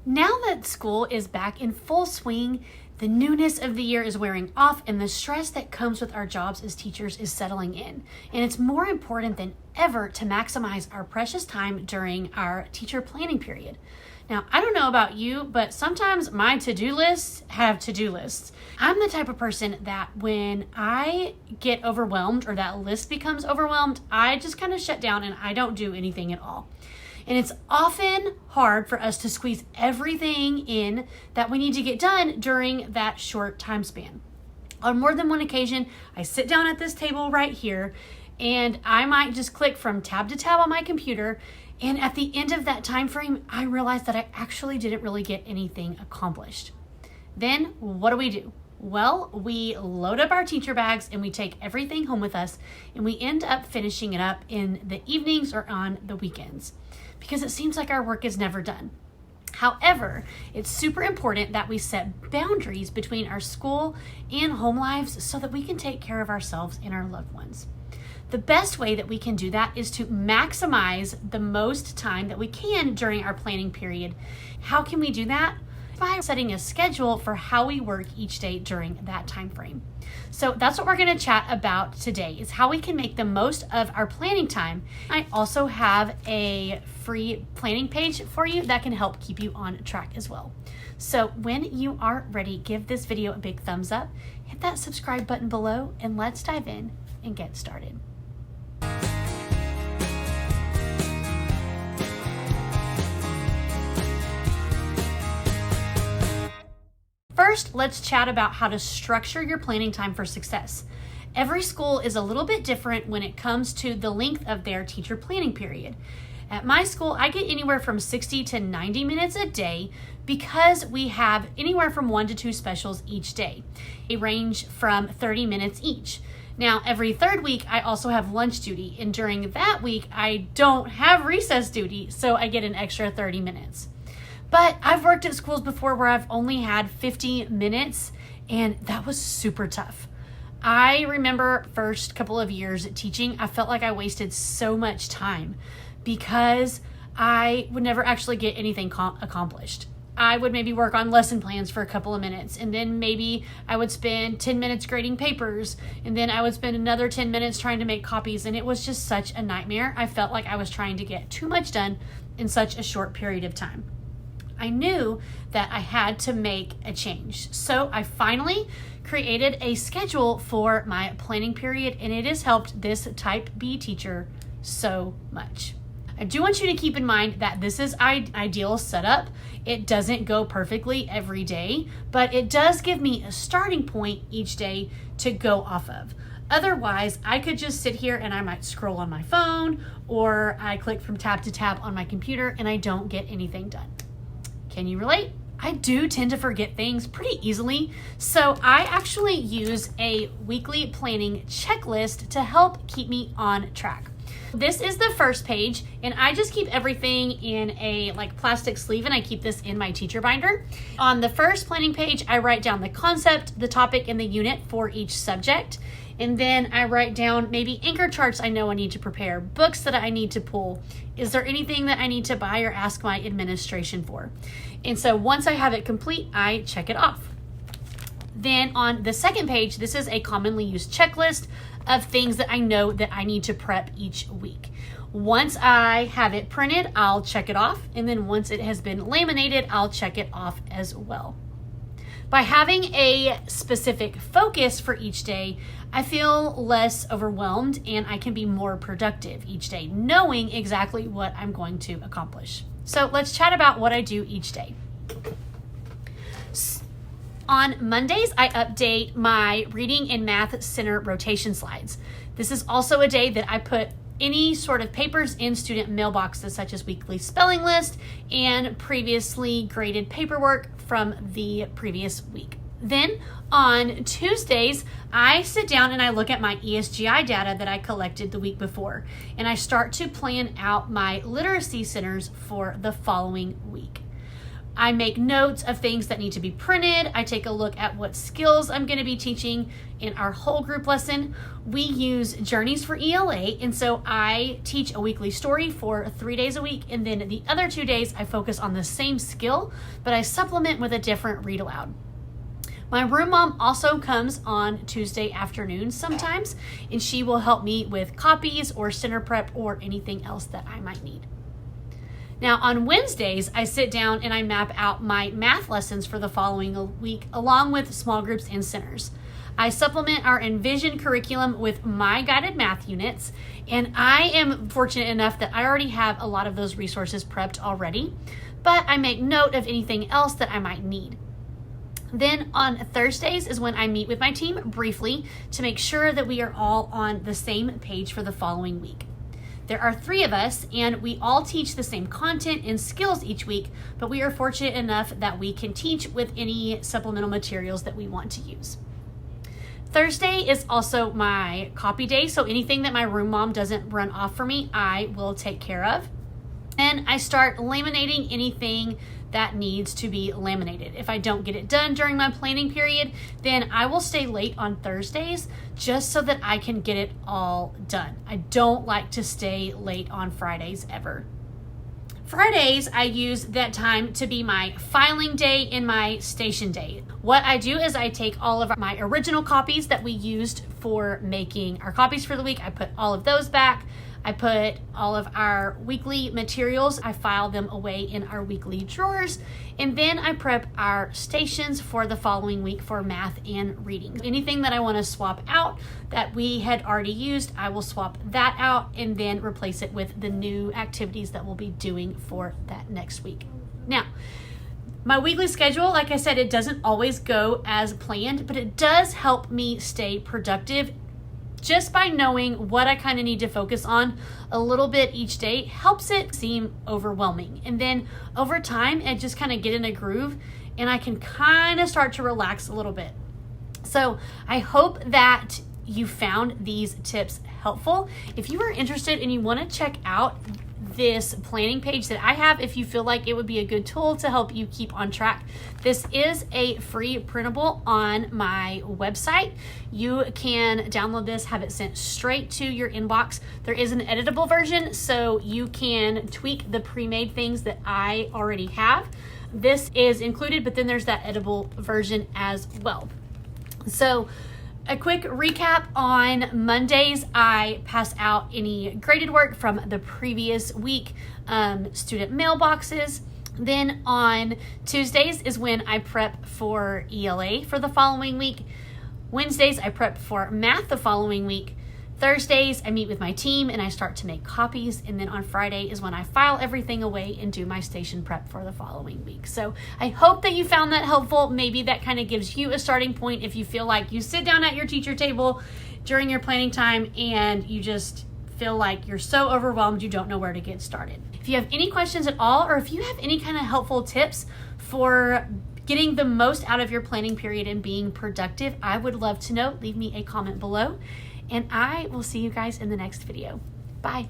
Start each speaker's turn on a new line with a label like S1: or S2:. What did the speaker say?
S1: Now that school is back in full swing, the newness of the year is wearing off and the stress that comes with our jobs as teachers is settling in. And it's more important than ever to maximize our precious time during our teacher planning period. Now, I don't know about you, but sometimes my to-do lists have to-do lists. I'm the type of person that when I get overwhelmed or that list becomes overwhelmed, I just kind of shut down and I don't do anything at all. And it's often hard for us to squeeze everything in that we need to get done during that short time span. On more than one occasion, I sit down at this table right here and I might just click from tab to tab on my computer. And at the end of that time frame, I realized that I actually didn't really get anything accomplished. Then what do? Well, we load up our teacher bags and we take everything home with us and we end up finishing it up in the evenings or on the weekends because it seems like our work is never done. However, it's super important that we set boundaries between our school and home lives so that we can take care of ourselves and our loved ones. The best way that we can do that is to maximize the most time that we can during our planning period. How can we do that? By setting a schedule for how we work each day during that time frame. So that's what we're going to chat about today, is how we can make the most of our planning time. I also have a free planning page for you that can help keep you on track as well. So when you are ready, give this video a big thumbs up, hit that subscribe button below, and let's dive in and get started. First, let's chat about how to structure your planning time for success. Every school is a little bit different when it comes to the length of their teacher planning period. At my school, I get anywhere from 60 to 90 minutes a day because we have anywhere from 1 to 2 specials each day. They range from 30 minutes each. Now, every third week, I also have lunch duty, and during that week, I don't have recess duty, so I get an extra 30 minutes. But I've worked at schools before where I've only had 50 minutes, and that was super tough. I remember first couple of years teaching, I felt like I wasted so much time because I would never actually get anything accomplished. I would maybe work on lesson plans for a couple of minutes, and then maybe I would spend 10 minutes grading papers, and then I would spend another 10 minutes trying to make copies, and it was just such a nightmare. I felt like I was trying to get too much done in such a short period of time. I knew that I had to make a change. So I finally created a schedule for my planning period, and it has helped this type B teacher so much. I do want you to keep in mind that this is ideal setup. It doesn't go perfectly every day, but it does give me a starting point each day to go off of. Otherwise, I could just sit here and I might scroll on my phone, or I click from tab to tab on my computer and I don't get anything done. Can you relate? I do tend to forget things pretty easily, so I actually use a weekly planning checklist to help keep me on track. This is the first page, and I just keep everything in a plastic sleeve, and I keep this in my teacher binder. On the first planning page, I write down the concept, the topic, and the unit for each subject. And then I write down maybe anchor charts I know I need to prepare, books that I need to pull. Is there anything that I need to buy or ask my administration for? And so once I have it complete, I check it off. Then on the second page, this is a commonly used checklist of things that I know that I need to prep each week. Once I have it printed, I'll check it off. And then once it has been laminated, I'll check it off as well. By having a specific focus for each day, I feel less overwhelmed and I can be more productive each day, knowing exactly what I'm going to accomplish. So let's chat about what I do each day. On Mondays, I update my reading and math center rotation slides. This is also a day that I put any sort of papers in student mailboxes, such as weekly spelling list and previously graded paperwork from the previous week. Then on Tuesdays, I sit down and I look at my ESGI data that I collected the week before, and I start to plan out my literacy centers for the following week. I make notes of things that need to be printed. I take a look at what skills I'm going to be teaching in our whole group lesson. We use journeys for ELA, and so I teach a weekly story for 3 days a week, and then the other 2 days I focus on the same skill, but I supplement with a different read aloud. My room mom also comes on Tuesday afternoons sometimes, and she will help me with copies or center prep or anything else that I might need. Now on Wednesdays, I sit down and I map out my math lessons for the following week along with small groups and centers. I supplement our Envision curriculum with my guided math units, and I am fortunate enough that I already have a lot of those resources prepped already, but I make note of anything else that I might need. Then on Thursdays is when I meet with my team briefly to make sure that we are all on the same page for the following week. There are 3 of us, and we all teach the same content and skills each week, but we are fortunate enough that we can teach with any supplemental materials that we want to use. Thursday is also my copy day, so anything that my room mom doesn't run off for me, I will take care of. And I start laminating anything that needs to be laminated. If I don't get it done during my planning period, then I will stay late on Thursdays just so that I can get it all done. I don't like to stay late on Fridays ever. Fridays, I use that time to be my filing day and my station day. What I do is I take all of my original copies that we used for making our copies for the week, I put all of those back. I put all of our weekly materials, I file them away in our weekly drawers, and then I prep our stations for the following week for math and reading. Anything that I want to swap out that we had already used, I will swap that out and then replace it with the new activities that we'll be doing for that next week. Now, my weekly schedule, like I said, it doesn't always go as planned, but it does help me stay productive. Just by knowing what I kind of need to focus on a little bit each day helps it seem overwhelming. And then over time, I just kind of get in a groove and I can kind of start to relax a little bit. So I hope that you found these tips helpful. If you are interested and you want to check out this planning page that I have, if you feel like it would be a good tool to help you keep on track, this is a free printable on my website. You can download this, have it sent straight to your inbox. There is an editable version, so you can tweak the pre-made things that I already have. This is included, but then there's that editable version as well. So a quick recap: on Mondays, I pass out any graded work from the previous week, student mailboxes. Then on Tuesdays is when I prep for ELA for the following week. Wednesdays, I prep for math the following week. Thursdays, I meet with my team and I start to make copies. And then on Friday is when I file everything away and do my station prep for the following week. So I hope that you found that helpful. Maybe that kind of gives you a starting point if you feel like you sit down at your teacher table during your planning time and you just feel like you're so overwhelmed you don't know where to get started. If you have any questions at all, or if you have any kind of helpful tips for getting the most out of your planning period and being productive, I would love to know. Leave me a comment below. And I will see you guys in the next video. Bye.